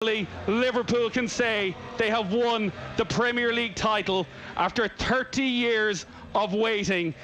Liverpool can say they have won the Premier League title after 30 years of waiting.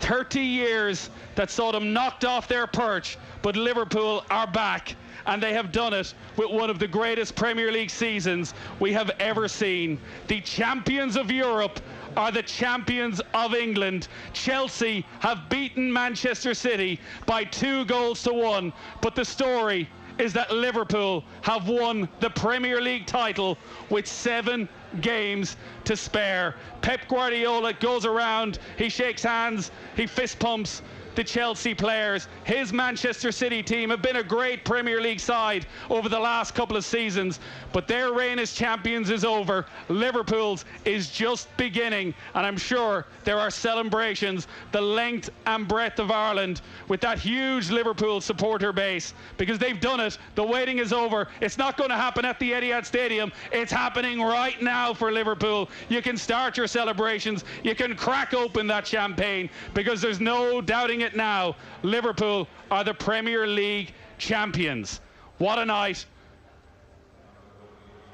30 years that saw them knocked off their perch, but Liverpool are back, and they have done it with one of the greatest Premier League seasons we have ever seen. The champions of Europe are the champions of England. Chelsea have beaten Manchester City by 2-1, but the story is that Liverpool have won the Premier League title with 7 games to spare. Pep Guardiola goes around, he shakes hands, he fist pumps the Chelsea players. His Manchester City team have been a great Premier League side over the last couple of seasons, but their reign as champions is over. Liverpool's is just beginning, and I'm sure there are celebrations the length and breadth of Ireland with that huge Liverpool supporter base, because they've done it. The waiting is over. It's not going to happen at the Etihad Stadium. It's happening right now for Liverpool. You can start your celebrations. You can crack open that champagne, because there's no doubting it now. Liverpool are the Premier League champions. What a night.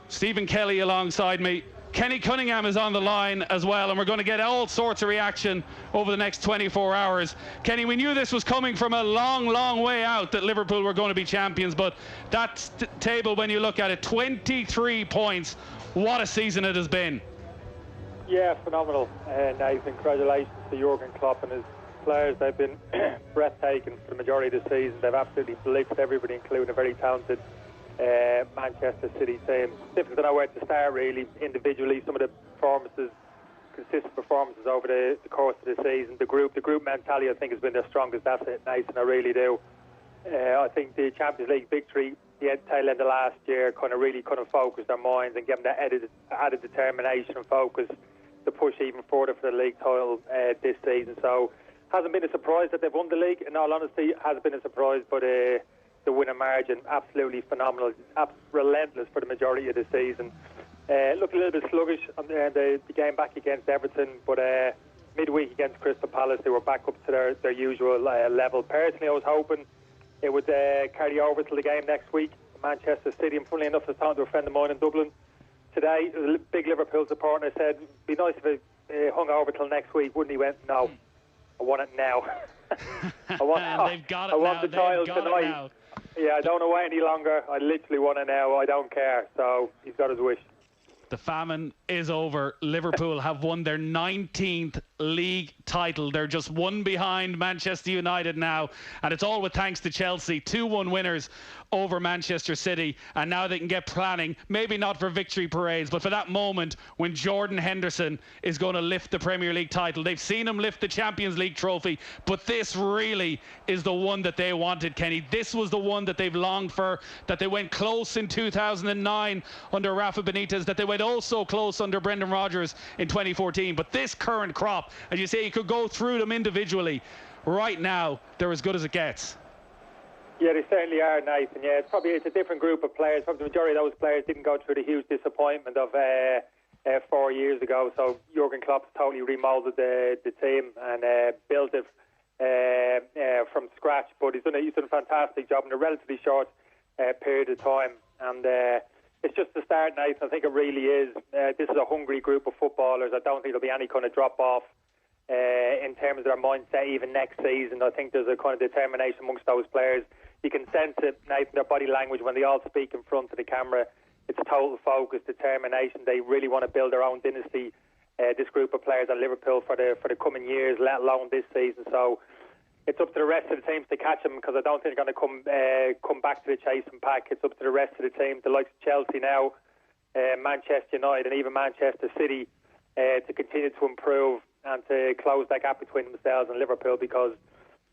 Stephen Kelly alongside me. Kenny Cunningham is on the line as well, and we're going to get all sorts of reaction over the next 24 hours. Kenny, we knew this was coming from a long, long way out, that Liverpool were going to be champions, but that table, when you look at it, 23 points. What a season it has been. Yeah, phenomenal. Nice. Congratulations to Jurgen Klopp and his players. They've been breathtaking for the majority of the season. They've absolutely blitzed everybody, including a very talented Manchester City team. Difficult to know where to start, really. Individually, some of the performances, consistent performances over the course of the season. The group mentality, I think, has been their strongest asset, Nathan. I really do. I think the Champions League victory, the tail end of last year, kind of focused their minds and gave them that added determination and focus to push even further for the league title this season. So, hasn't been a surprise that they've won the league. In all honesty, hasn't been a surprise, but the winning margin, absolutely phenomenal, relentless for the majority of the season. Looked a little bit sluggish on the game back against Everton, but midweek against Crystal Palace, they were back up to their usual level. Personally, I was hoping it would carry over to the game next week, Manchester City. And funnily enough, I was talking to a friend of mine in Dublin today, a big Liverpool supporter, and I said, it'd be nice if it hung over till next week, wouldn't he? Went, no, I want it now. They've got it now. The title tonight. Yeah, I don't want to wait any longer. I literally want it now. I don't care. So he's got his wish. The famine is over. Liverpool have won their 19th league title. They're just one behind Manchester United now, and it's all with thanks to Chelsea. 2-1 winners over Manchester City, and now they can get planning, maybe not for victory parades, but for that moment when Jordan Henderson is going to lift the Premier League title. They've seen him lift the Champions League trophy, but this really is the one that they wanted, Kenny. This was the one that they've longed for, that they went close in 2009 under Rafa Benitez, that they went oh so close under Brendan Rodgers in 2014. But this current crop, as you say, you could go through them individually. Right now, they're as good as it gets. Yeah, they certainly are, Nathan. Yeah, it's a different group of players. Probably the majority of those players didn't go through the huge disappointment of 4 years ago. So Jurgen Klopp's totally remoulded the team and built it from scratch. But he's done a fantastic job in a relatively short period of time. And it's just the start, Nathan. I think it really is. This is a hungry group of footballers. I don't think there'll be any kind of drop-off in terms of their mindset even next season. I think there's a kind of determination amongst those players. You can sense it, Nathan, their body language when they all speak in front of the camera. It's total focus, determination. They really want to build their own dynasty, this group of players at Liverpool for the coming years, let alone this season. So it's up to the rest of the teams to catch them, because I don't think they're going to come back to the chasing pack. It's up to the rest of the team, the likes of Chelsea now, Manchester United and even Manchester City, to continue to improve and to close that gap between themselves and Liverpool, because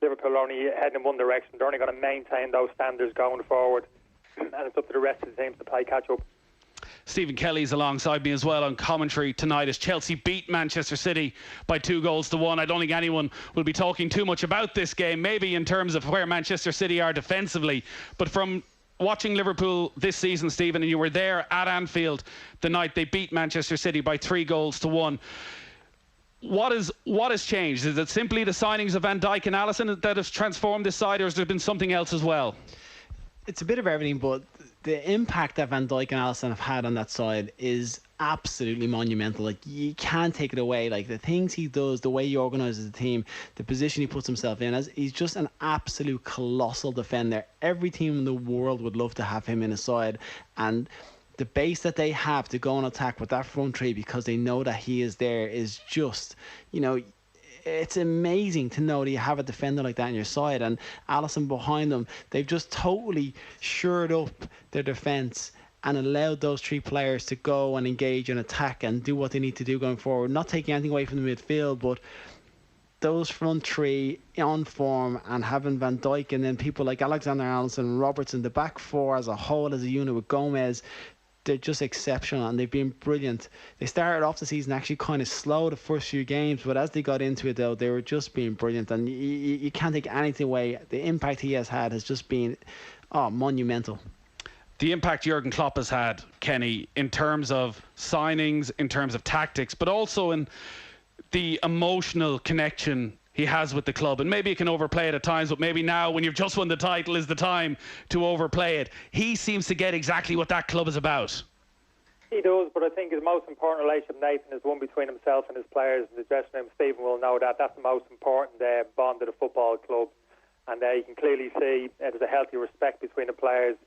Liverpool are only heading in one direction. They're only going to maintain those standards going forward, and it's up to the rest of the teams to play catch-up. Stephen Kelly's alongside me as well on commentary tonight as Chelsea beat Manchester City by 2-1. I don't think anyone will be talking too much about this game, maybe in terms of where Manchester City are defensively, but from watching Liverpool this season, Stephen, and you were there at Anfield the night they beat Manchester City by 3-1. What has changed? Is it simply the signings of Van Dijk and Alisson that have transformed this side, or has there been something else as well? It's a bit of everything, but the impact that Van Dijk and Alisson have had on that side is absolutely monumental. Like, you can't take it away. Like, the things he does, the way he organises the team, the position he puts himself in, as he's just an absolute colossal defender. Every team in the world would love to have him in a side, and the base that they have to go and attack with that front three, because they know that he is there, is just, it's amazing to know that you have a defender like that on your side. And Alisson behind them, they've just totally shored up their defence and allowed those three players to go and engage and attack and do what they need to do going forward. Not taking anything away from the midfield, but those front three on form, and having Van Dijk and then people like Alexander-Arnold and Robertson, the back four as a whole, as a unit with Gomez, they're just exceptional and they've been brilliant. They started off the season actually kind of slow the first few games, but as they got into it though, they were just being brilliant, and you can't take anything away. The impact he has had has just been monumental. The impact Jurgen Klopp has had, Kenny, in terms of signings, in terms of tactics, but also in the emotional connection he has with the club. And maybe he can overplay it at times, but maybe now, when you've just won the title, is the time to overplay it. He seems to get exactly what that club is about. He does, but I think his most important relationship, Nathan, is one between himself and his players in the dressing room. Stephen will know that. That's the most important bond of the football club. And you can clearly see there's a healthy respect between the players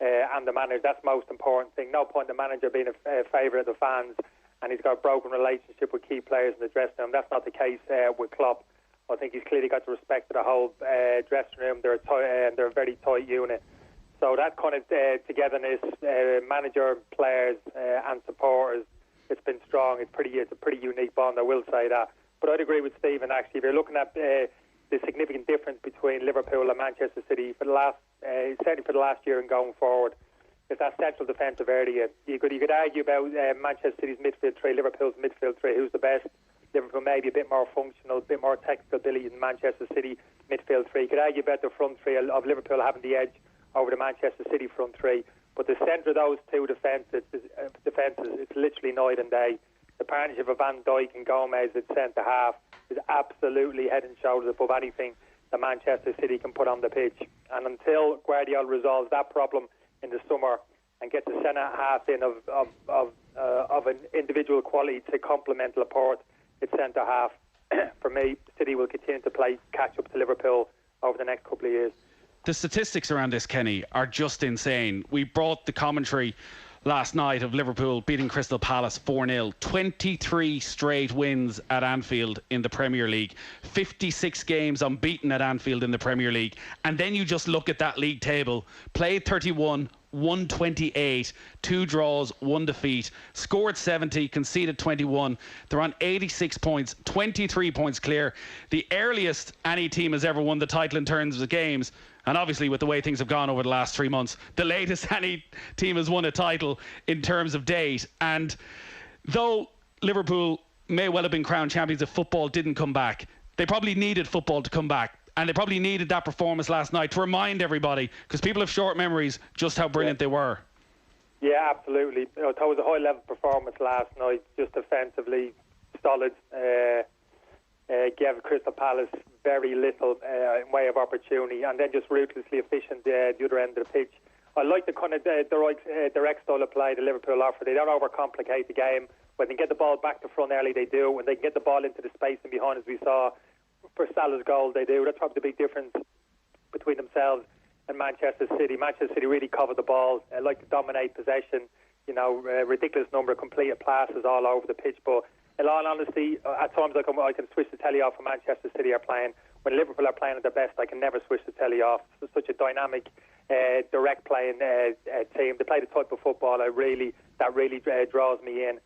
and the manager. That's the most important thing. No point the manager being a favourite of the fans and he's got a broken relationship with key players in the dressing room. That's not the case with Klopp. I think he's clearly got the respect of the whole dressing room. They're a very tight unit. So that kind of togetherness, manager, players and supporters, it's been strong. It's a pretty unique bond, I will say that. But I'd agree with Stephen, actually. If you're looking at the significant difference between Liverpool and Manchester City, certainly for the last year and going forward, it's that central defensive area. You could argue about Manchester City's midfield three, Liverpool's midfield three, who's the best. Liverpool maybe a bit more functional, a bit more technical ability than Manchester City midfield three. You could argue about the front three of Liverpool having the edge over the Manchester City front three. But the centre of those two defences, it's literally night and day. The partnership of Van Dijk and Gomez at centre half is absolutely head and shoulders above anything that Manchester City can put on the pitch. And until Guardiola resolves that problem in the summer and gets a centre half in of an individual quality to complement Laporte at centre half, for me, City will continue to play catch up to Liverpool over the next couple of years. The statistics around this, Kenny, are just insane. We brought the commentary last night of Liverpool beating Crystal Palace 4-0. 23 straight wins at Anfield in the Premier League. 56 games unbeaten at Anfield in the Premier League. And then you just look at that league table. Played 31, won 28, 2 draws, 1 defeat, scored 70, conceded 21. They're on 86 points, 23 points clear. The earliest any team has ever won the title in terms of games. And obviously, with the way things have gone over the last 3 months, the latest any team has won a title in terms of date. And though Liverpool may well have been crowned champions if football didn't come back, they probably needed football to come back. And they probably needed that performance last night to remind everybody, because people have short memories, just how brilliant they were. Yeah, absolutely. It was a high-level performance last night, just defensively solid. Gave Crystal Palace very little in way of opportunity, and then just ruthlessly efficient the other end of the pitch. I like the kind of direct style of play that Liverpool offer. They don't overcomplicate the game. When they get the ball back to front early, they do. When they can get the ball into the space and behind, as we saw for Salah's goal, they do. That's probably the big difference between themselves and Manchester City. Manchester City really covered the ball, like to dominate possession. A ridiculous number of completed passes all over the pitch, but in all honesty, at times I can switch the telly off when Manchester City are playing. When Liverpool are playing at their best, I can never switch the telly off. It's such a dynamic, direct playing team. They play the type of football that really draws me in.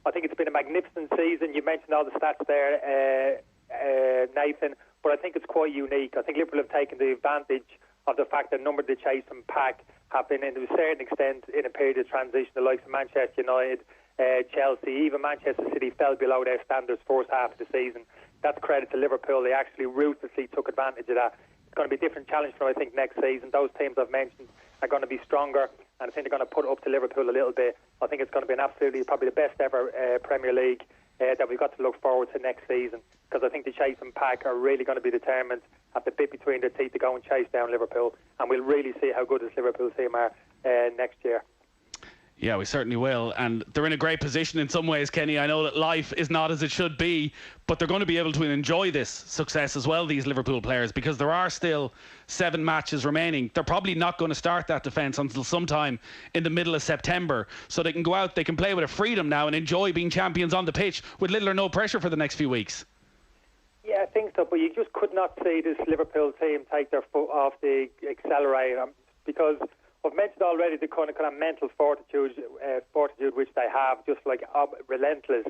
I think it's been a magnificent season. You mentioned all the stats there, Nathan, but I think it's quite unique. I think Liverpool have taken the advantage of the fact that a number of the chase and pack have been, to a certain extent, in a period of transition. The likes of Manchester United, Chelsea, even Manchester City fell below their standards first half of the season. That's credit to Liverpool. They actually ruthlessly took advantage of that. It's going to be a different challenge for them, I think, next season. Those teams I've mentioned are going to be stronger, and I think they're going to put it up to Liverpool a little bit. I think it's going to be probably the best ever Premier League that we've got to look forward to next season, because I think the chase and pack are really going to be determined at the bit between their teeth to go and chase down Liverpool, and we'll really see how good this Liverpool team are next year. Yeah, we certainly will. And they're in a great position in some ways, Kenny. I know that life is not as it should be, but they're going to be able to enjoy this success as well, these Liverpool players, because there are still 7 matches remaining. They're probably not going to start that defence until sometime in the middle of September. So they can go out, they can play with a freedom now and enjoy being champions on the pitch with little or no pressure for the next few weeks. Yeah, I think so, but you just could not see this Liverpool team take their foot off the accelerator, because I've mentioned already the kind of mental fortitude which they have, just like relentless.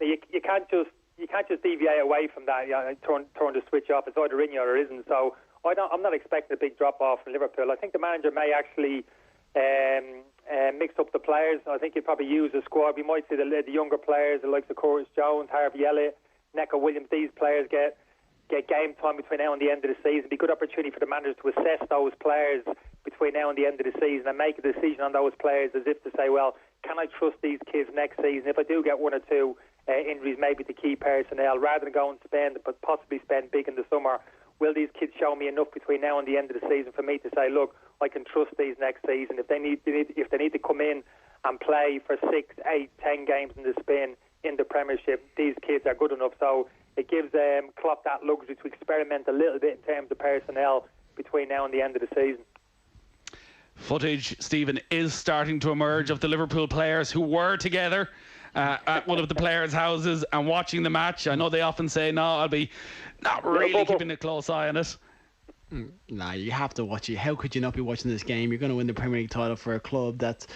You can't just deviate away from that. Turn the switch off. It's either in you or it isn't. So I'm not expecting a big drop off from Liverpool. I think the manager may actually mix up the players. I think he'd probably use a squad. We might see the younger players, the likes of Curtis Jones, Harvey Elliott, Neco Williams. These players get game time between now and the end of the season. It'd be a good opportunity for the managers to assess those players between now and the end of the season and make a decision on those players, as if to say, well, can I trust these kids next season? If I do get 1 or 2 injuries, maybe to key personnel, rather than go and spend, but possibly spend big in the summer, will these kids show me enough between now and the end of the season for me to say, look, I can trust these next season? If they need to come in and play for 6, 8, 10 games in the spin in the Premiership, these kids are good enough. So it gives Klopp that luxury to experiment a little bit in terms of personnel between now and the end of the season. Footage, Stephen, is starting to emerge of the Liverpool players who were together at one of the players' houses and watching the match. I know they often say, no, I'll be not really keeping a close eye on it. Nah, you have to watch it. How could you not be watching this game? You're going to win the Premier League title for a club that's,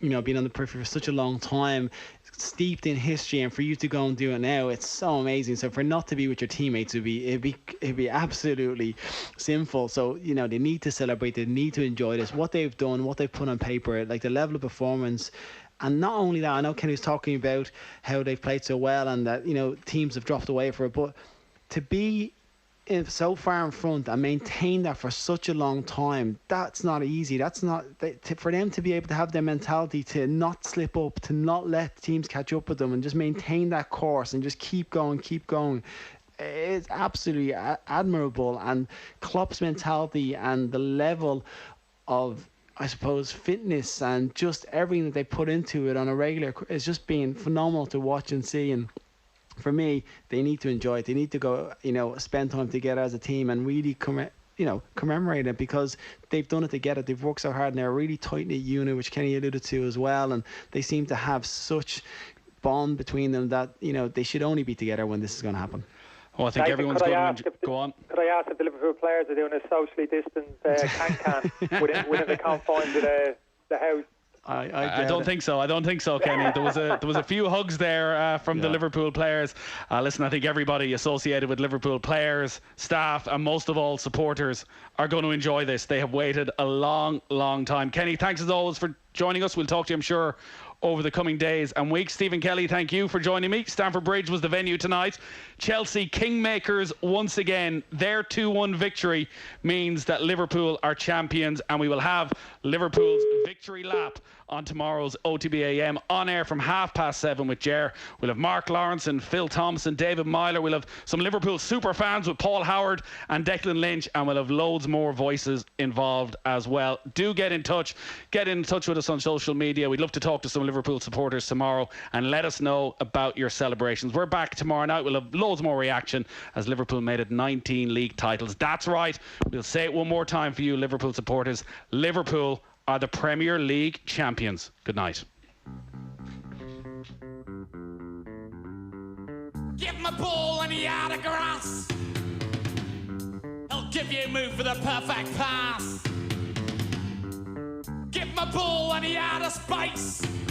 been on the periphery for such a long time, steeped in history, and for you to go and do it now, it's so amazing. So for not to be with your teammates it'd be absolutely sinful. So they need to celebrate, they need to enjoy this, what they've done, what they've put on paper, like the level of performance. And not only that, I know Kenny was talking about how they've played so well and that teams have dropped away for it, but to be so far in front and maintain that for such a long time, that's not easy. That's not for them to be able to have their mentality to not slip up, to not let teams catch up with them, and just maintain that course and just keep going. It's absolutely admirable. And Klopp's mentality and the level of, I suppose, fitness and just everything that they put into it on a regular is just being phenomenal to watch and see. And for me, they need to enjoy it. They need to go, spend time together as a team and really commemorate it, because they've done it together. They've worked so hard and they're a really tight-knit unit, which Kenny alluded to as well. And they seem to have such bond between them that, they should only be together when this is going to happen. Well, I think everyone's going to go on. Could I ask if the Liverpool players are doing a socially distanced can within the confines of the house? I don't think so. I don't think so, Kenny. There was a few hugs there from the Liverpool players. Listen, I think everybody associated with Liverpool, players, staff, and most of all supporters, are going to enjoy this. They have waited a long, long time. Kenny, thanks as always for joining us. We'll talk to you, I'm sure, over the coming days and weeks. Stephen Kelly, thank you for joining me. Stamford Bridge was the venue tonight. Chelsea Kingmakers once again. Their 2-1 victory means that Liverpool are champions, and we will have Liverpool's victory lap on tomorrow's OTB AM on air from 7:30 with Ger. We'll have Mark Lawrence and Phil Thompson, David Myler. We'll have some Liverpool super fans with Paul Howard and Declan Lynch, and we'll have loads more voices involved as well. Do get in touch with us on social media. We'd love to talk to some Liverpool supporters tomorrow and let us know about your celebrations. We're back tomorrow night. We'll have loads more reaction as Liverpool made it 19 league titles. That's right. We'll say it one more time for you Liverpool supporters. Liverpool are the Premier League champions. Good night. Give him a ball and he out of grass. He'll give you a move for the perfect pass. Give him a ball and he out of space.